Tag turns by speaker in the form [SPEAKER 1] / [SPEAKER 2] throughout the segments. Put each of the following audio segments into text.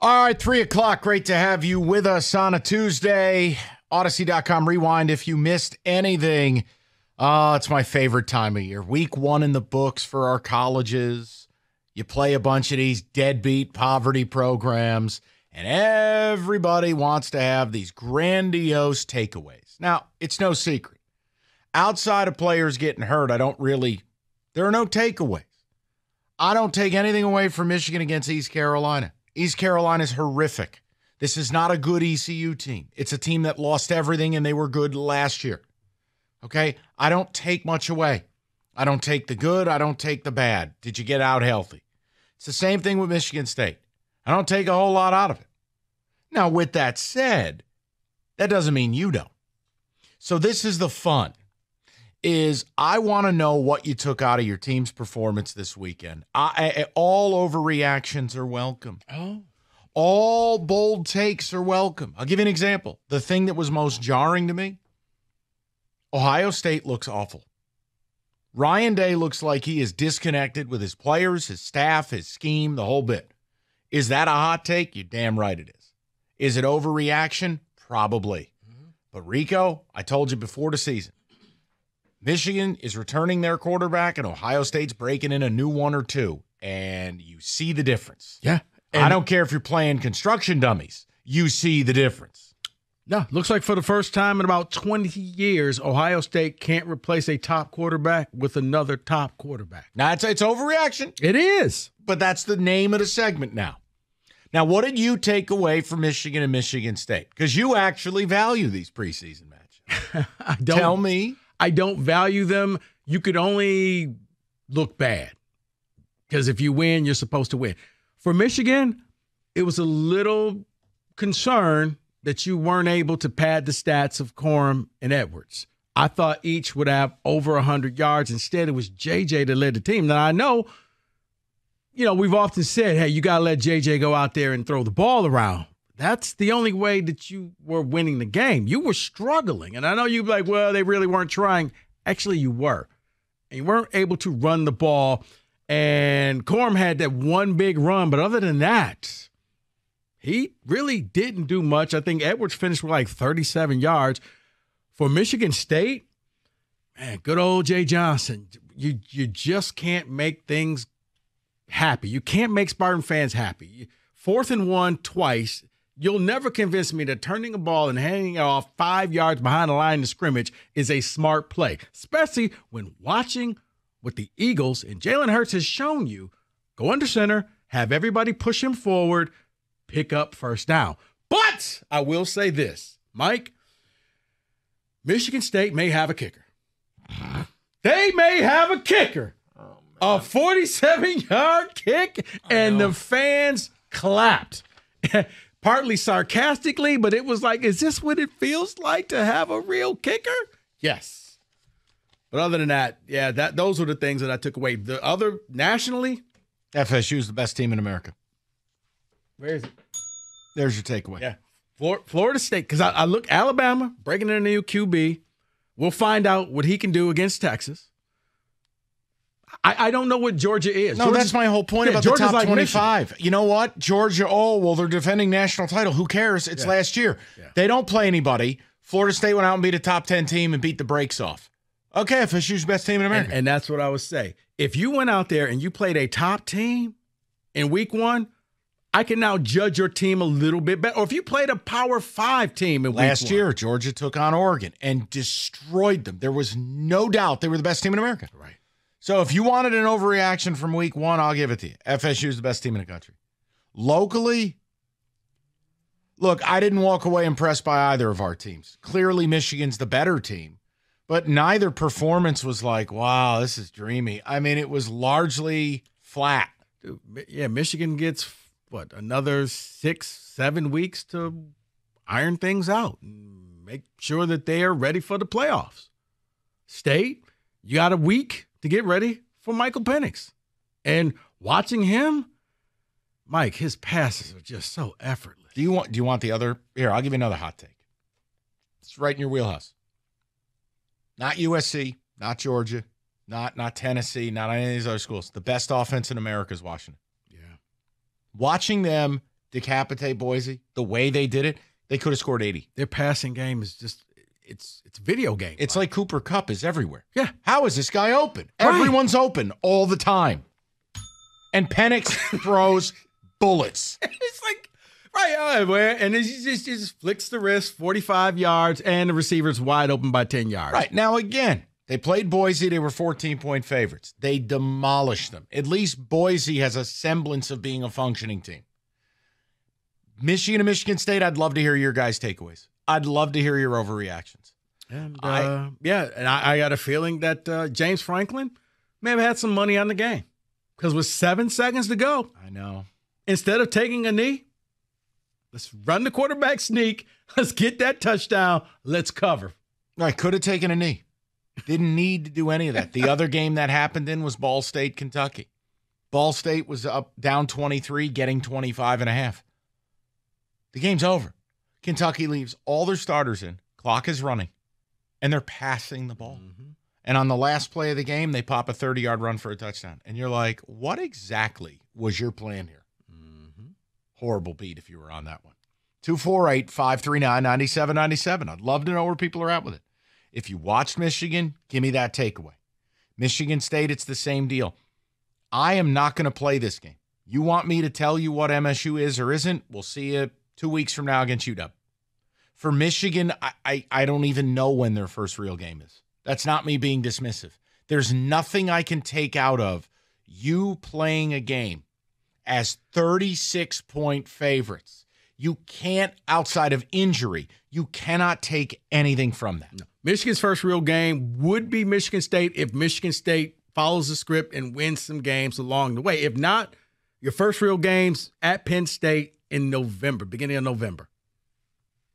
[SPEAKER 1] All right, 3 o'clock. Great to have you with us on a Tuesday. Odyssey.com rewind if you missed anything. It's my favorite time of year. Week 1 in the books for our colleges. You play a bunch of these deadbeat poverty programs, and everybody wants to have these grandiose takeaways. Now, it's no secret. Outside of players getting hurt, there are no takeaways. I don't take anything away from Michigan against East Carolina. East Carolina is horrific. This is not a good ECU team. It's a team that lost everything, and they were good last year. Okay? I don't take much away. I don't take the good. I don't take the bad. Did you get out healthy? It's the same thing with Michigan State. I don't take a whole lot out of it. Now, with that said, that doesn't mean you don't. So this is the fun, is I want to know what you took out of your team's performance this weekend. All overreactions are welcome.
[SPEAKER 2] Oh.
[SPEAKER 1] All bold takes are welcome. I'll give you an example. The thing that was most jarring to me, Ohio State looks awful. Ryan Day looks like he is disconnected with his players, his staff, his scheme, the whole bit. Is that a hot take? You're damn right it is. Is it overreaction? Probably. But Rico, I told you before the season, Michigan is returning their quarterback, and Ohio State's breaking in a new one or two, and you see the difference.
[SPEAKER 2] Yeah.
[SPEAKER 1] I don't care if you're playing construction dummies. You see the difference.
[SPEAKER 2] No, looks like for the first time in about 20 years, Ohio State can't replace a top quarterback with another top quarterback.
[SPEAKER 1] Now, it's overreaction.
[SPEAKER 2] It is.
[SPEAKER 1] But that's the name of the segment now. Now, what did you take away from Michigan and Michigan State? Because you actually value these preseason matches. Tell me.
[SPEAKER 2] I don't value them. You could only look bad. Because if you win, you're supposed to win. For Michigan, it was a little concern that you weren't able to pad the stats of Corum and Edwards. I thought each would have over 100 yards. Instead, it was JJ that led the team. Now, I know, we've often said, hey, you got to let JJ go out there and throw the ball around. That's the only way that you were winning the game. You were struggling. And I know you'd be like, well, they really weren't trying. Actually, you were. And you weren't able to run the ball. And Corum had that one big run. But other than that, he really didn't do much. I think Edwards finished with like 37 yards. For Michigan State, man, good old Jay Johnson. You just can't make things happy. You can't make Spartan fans happy. 4th and 1 twice. You'll never convince me that turning a ball and handing it off 5 yards behind the line of scrimmage is a smart play, especially when watching what the Eagles and Jalen Hurts has shown you. Go under center, have everybody push him forward, pick up first down. But I will say this, Mike, Michigan State may have a kicker. They may have a kicker. A 47-yard kick, and the fans clapped. Partly sarcastically, but it was like, is this what it feels like to have a real kicker? Yes. But other than that, yeah, those were the things that I took away. The other, nationally,
[SPEAKER 1] FSU is the best team in America.
[SPEAKER 2] Where is it?
[SPEAKER 1] There's your takeaway.
[SPEAKER 2] Yeah. Florida State, because I look, Alabama, breaking in a new QB. We'll find out what he can do against Texas. I don't know what Georgia is.
[SPEAKER 1] No, that's my whole point about
[SPEAKER 2] Georgia's
[SPEAKER 1] the top
[SPEAKER 2] like
[SPEAKER 1] 25.
[SPEAKER 2] Michigan.
[SPEAKER 1] You know what? Georgia, they're defending national title. Who cares? It's last year. Yeah. They don't play anybody. Florida State went out and beat a top 10 team and beat the brakes off. Okay, FSU's best team in America.
[SPEAKER 2] And that's what I would say. If you went out there and you played a top team in week 1, I can now judge your team a little bit better. Or if you played a Power 5 team in week 1.
[SPEAKER 1] Last year, Georgia took on Oregon and destroyed them. There was no doubt they were the best team in America.
[SPEAKER 2] Right.
[SPEAKER 1] So if you wanted an overreaction from week 1, I'll give it to you. FSU is the best team in the country. Locally, look, I didn't walk away impressed by either of our teams. Clearly, Michigan's the better team, but neither performance was like, wow, this is dreamy. I mean, it was largely flat.
[SPEAKER 2] Dude, yeah, Michigan gets, another 6-7 weeks to iron things out and make sure that they are ready for the playoffs. State, you got a week to get ready for Michael Penix. And watching him, Mike, his passes are just so effortless.
[SPEAKER 1] Do you want the other? Here, I'll give you another hot take. It's right in your wheelhouse. Not USC, not Georgia, not Tennessee, not any of these other schools. The best offense in America is Washington.
[SPEAKER 2] Yeah.
[SPEAKER 1] Watching them decapitate Boise, the way they did it, they could have scored 80.
[SPEAKER 2] Their passing game is just it's video game.
[SPEAKER 1] It's like Cooper Kupp is everywhere.
[SPEAKER 2] Yeah.
[SPEAKER 1] How is this guy open?
[SPEAKER 2] Right.
[SPEAKER 1] Everyone's open all the time. And Penix throws bullets.
[SPEAKER 2] It's like right everywhere, and he just flicks the wrist 45 yards, and the receiver's wide open by 10 yards.
[SPEAKER 1] Right. Now, again, they played Boise. They were 14-point favorites. They demolished them. At least Boise has a semblance of being a functioning team. Michigan and Michigan State, I'd love to hear your guys' takeaways. I'd love to hear your overreactions.
[SPEAKER 2] And I got a feeling that James Franklin may have had some money on the game. Because with 7 seconds to go,
[SPEAKER 1] I know.
[SPEAKER 2] Instead of taking a knee, let's run the quarterback sneak. Let's get that touchdown. Let's cover.
[SPEAKER 1] I could have taken a knee. Didn't need to do any of that. The other game that happened in was Ball State, Kentucky. Ball State was up down 23, getting 25.5. The game's over. Kentucky leaves all their starters in. Clock is running. And they're passing the ball. Mm-hmm. And on the last play of the game, they pop a 30-yard run for a touchdown. And you're like, what exactly was your plan here? Mm-hmm. Horrible beat if you were on that one. 248-539-9797. I'd love to know where people are at with it. If you watched Michigan, give me that takeaway. Michigan State, it's the same deal. I am not going to play this game. You want me to tell you what MSU is or isn't? We'll see you 2 weeks from now against UW. For Michigan, I don't even know when their first real game is. That's not me being dismissive. There's nothing I can take out of you playing a game as 36-point favorites. You can't, outside of injury, you cannot take anything from that.
[SPEAKER 2] No. Michigan's first real game would be Michigan State if Michigan State follows the script and wins some games along the way. If not, your first real game's at Penn State in November, beginning of November.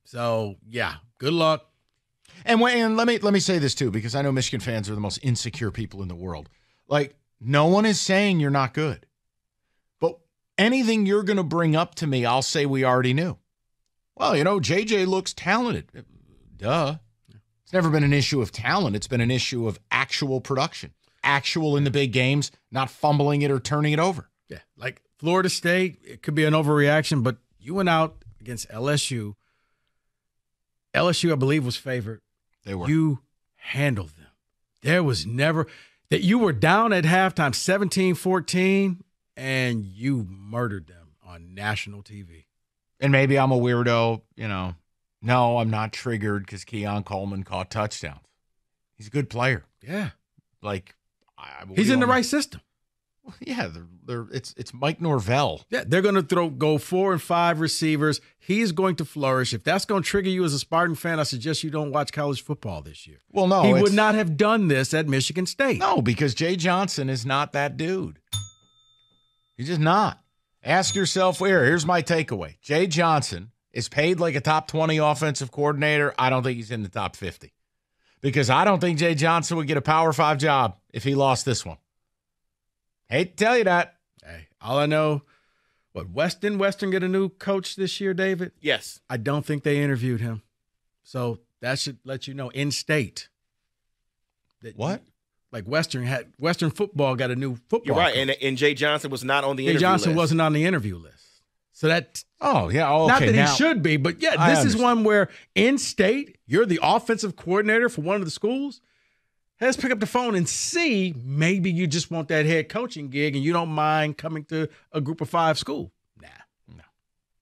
[SPEAKER 2] So, yeah, good luck.
[SPEAKER 1] And let me say this, too, because I know Michigan fans are the most insecure people in the world. Like, no one is saying you're not good. But anything you're going to bring up to me, I'll say we already knew. Well, JJ looks talented. Duh. It's never been an issue of talent. It's been an issue of actual production. Actual in the big games, not fumbling it or turning it over.
[SPEAKER 2] Yeah, like Florida State, it could be an overreaction, but you went out against LSU. LSU, I believe, was favored.
[SPEAKER 1] They were.
[SPEAKER 2] You handled them. There was never that you were down at halftime 17-14 and you murdered them on national TV.
[SPEAKER 1] And maybe I'm a weirdo, No, I'm not triggered because Keon Coleman caught touchdowns. He's a good player.
[SPEAKER 2] Yeah.
[SPEAKER 1] He's
[SPEAKER 2] in the right system.
[SPEAKER 1] Yeah, it's Mike Norvell.
[SPEAKER 2] Yeah, they're going to go 4 and 5 receivers. He's going to flourish. If that's going to trigger you as a Spartan fan, I suggest you don't watch college football this year.
[SPEAKER 1] Well, no.
[SPEAKER 2] He would not have done this at Michigan State.
[SPEAKER 1] No, because Jay Johnson is not that dude. He's just not. Ask yourself here's my takeaway. Jay Johnson is paid like a top 20 offensive coordinator. I don't think he's in the top 50. Because I don't think Jay Johnson would get a Power 5 job if he lost this one. Hate to tell you that.
[SPEAKER 2] Hey, all I know, Western get a new coach this year, David?
[SPEAKER 3] Yes.
[SPEAKER 2] I don't think they interviewed him. So that should let you know in state.
[SPEAKER 1] What?
[SPEAKER 2] Western football got a new football
[SPEAKER 3] You're right,
[SPEAKER 2] coach.
[SPEAKER 3] and Jay Johnson was not on the interview list.
[SPEAKER 2] Jay Johnson wasn't on the interview list. So that
[SPEAKER 1] okay.
[SPEAKER 2] Not that he should be, but yeah, this is one where in state, you're the offensive coordinator for one of the schools. Let's pick up the phone and see, maybe you just want that head coaching gig and you don't mind coming to a group of 5 school.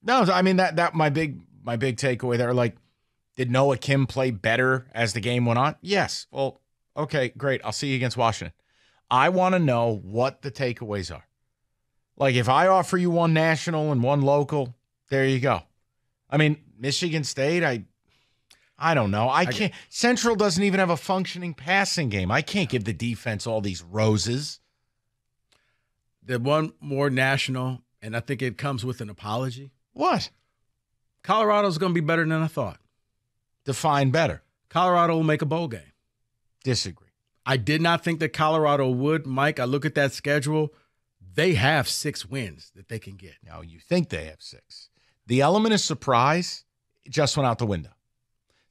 [SPEAKER 1] No, I mean that my big takeaway there, did Noah Kim play better as the game went on? Yes. Well, okay, great. I'll see you against Washington. I want to know what the takeaways are. If I offer you one national and one local, there you go. I mean, Michigan State, I don't know. I can't. Central doesn't even have a functioning passing game. I can't give the defense all these roses.
[SPEAKER 2] The one more national, and I think it comes with an apology.
[SPEAKER 1] What?
[SPEAKER 2] Colorado's going to be better than I thought.
[SPEAKER 1] Define better.
[SPEAKER 2] Colorado will make a bowl game.
[SPEAKER 1] Disagree.
[SPEAKER 2] I did not think that Colorado would, Mike. I look at that schedule. They have 6 wins that they can get.
[SPEAKER 1] Now, you think they have 6. The element of surprise just went out the window.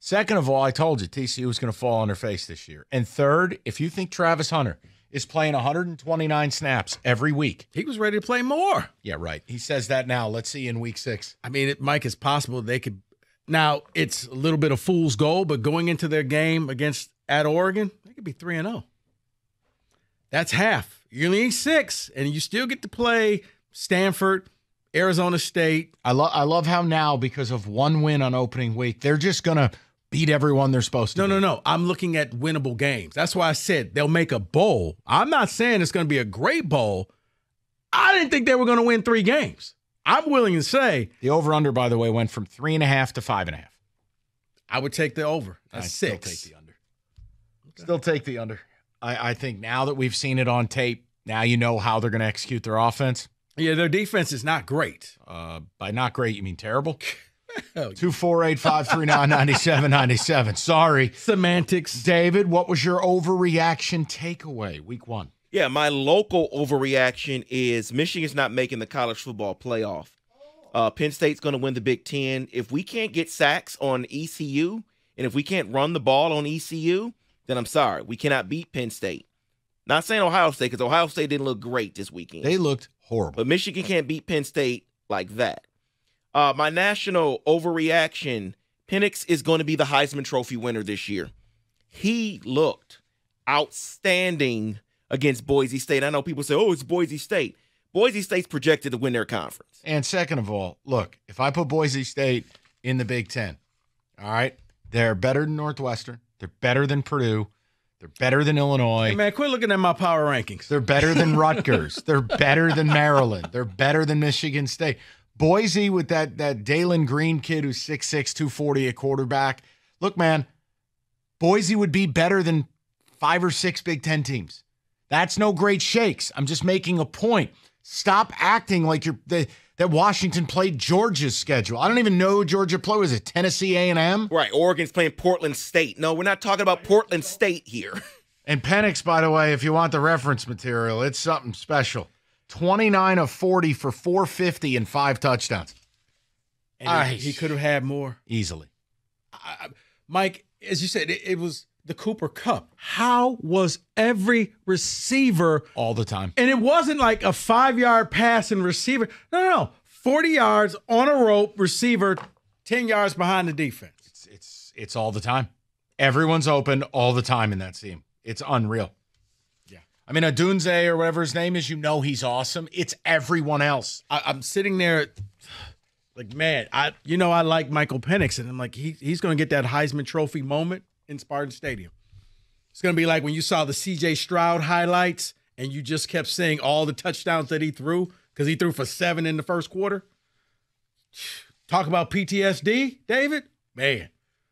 [SPEAKER 1] Second of all, I told you TCU was going to fall on their face this year. And third, if you think Travis Hunter is playing 129 snaps every week.
[SPEAKER 2] He was ready to play more.
[SPEAKER 1] Yeah, right. He says that now. Let's see in week 6.
[SPEAKER 2] I mean, Mike, it's possible they could. Now, it's a little bit of fool's gold, but going into their game at Oregon, they could be 3-0. That's half. You only need 6, and you still get to play Stanford, Arizona State.
[SPEAKER 1] I love how now, because of one win on opening week, they're just going to beat everyone they're supposed to.
[SPEAKER 2] No. I'm looking at winnable games. That's why I said they'll make a bowl. I'm not saying it's going to be a great bowl. I didn't think they were going to win 3 games. I'm willing to say.
[SPEAKER 1] The over-under, by the way, went from 3.5 to 5.5.
[SPEAKER 2] I would take the over. That's 6.
[SPEAKER 1] Still take the under. Okay. Still take the under. I think now that we've seen it on tape, now you know how they're going to execute their offense.
[SPEAKER 2] Yeah, their defense is not great.
[SPEAKER 1] By not great, you mean terrible? 248-539-9797. Sorry.
[SPEAKER 2] Semantics.
[SPEAKER 1] David, what was your overreaction takeaway week 1?
[SPEAKER 3] Yeah, my local overreaction is Michigan's not making the college football playoff. Penn State's going to win the Big Ten. If we can't get sacks on ECU, and if we can't run the ball on ECU, then I'm sorry. We cannot beat Penn State. Not saying Ohio State, because Ohio State didn't look great this weekend.
[SPEAKER 1] They looked horrible.
[SPEAKER 3] But Michigan can't beat Penn State like that. My national overreaction, Penix is going to be the Heisman Trophy winner this year. He looked outstanding against Boise State. I know people say, oh, it's Boise State. Boise State's projected to win their conference.
[SPEAKER 1] And second of all, look, if I put Boise State in the Big Ten, all right, they're better than Northwestern. They're better than Purdue. They're better than Illinois.
[SPEAKER 2] Hey, man, quit looking at my power rankings.
[SPEAKER 1] They're better than Rutgers. They're better than Maryland. They're better than Michigan State. Boise with that Dalen Green kid who's 6'6", 240 at quarterback. Look, man, Boise would be better than 5 or 6 Big Ten teams. That's no great shakes. I'm just making a point. Stop acting like that Washington played Georgia's schedule. I don't even know who Georgia played. Was it Tennessee A&M?
[SPEAKER 3] Right. Oregon's playing Portland State. No, we're not talking about Portland State here.
[SPEAKER 1] And Penix, by the way, if you want the reference material, it's something special. 29 of 40 for 450 and 5 touchdowns.
[SPEAKER 2] And he could have had more.
[SPEAKER 1] Easily.
[SPEAKER 2] Mike, as you said, it was the Cooper Cup. How was every receiver
[SPEAKER 1] all the time?
[SPEAKER 2] And it wasn't like a 5-yard pass and receiver. No. 40 yards on a rope, receiver 10 yards behind the defense.
[SPEAKER 1] It's all the time. Everyone's open all the time in that team. It's unreal.
[SPEAKER 2] Yeah.
[SPEAKER 1] I mean, Adunze or whatever his name is, you know he's awesome. It's everyone else.
[SPEAKER 2] I'm sitting there like, man, I like Michael Penix, and I'm like, he's going to get that Heisman Trophy moment in Spartan Stadium. It's going to be like when you saw the C.J. Stroud highlights and you just kept seeing all the touchdowns that he threw because he threw for 7 in the first quarter. Talk about PTSD, David. Man,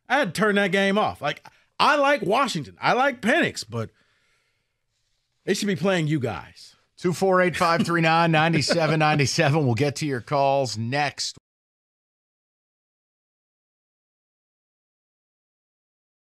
[SPEAKER 2] I had to turn that game off. Like, I like Washington. I like Penix, but they should be playing you guys.
[SPEAKER 1] 248-539-9797. We'll get to your calls next.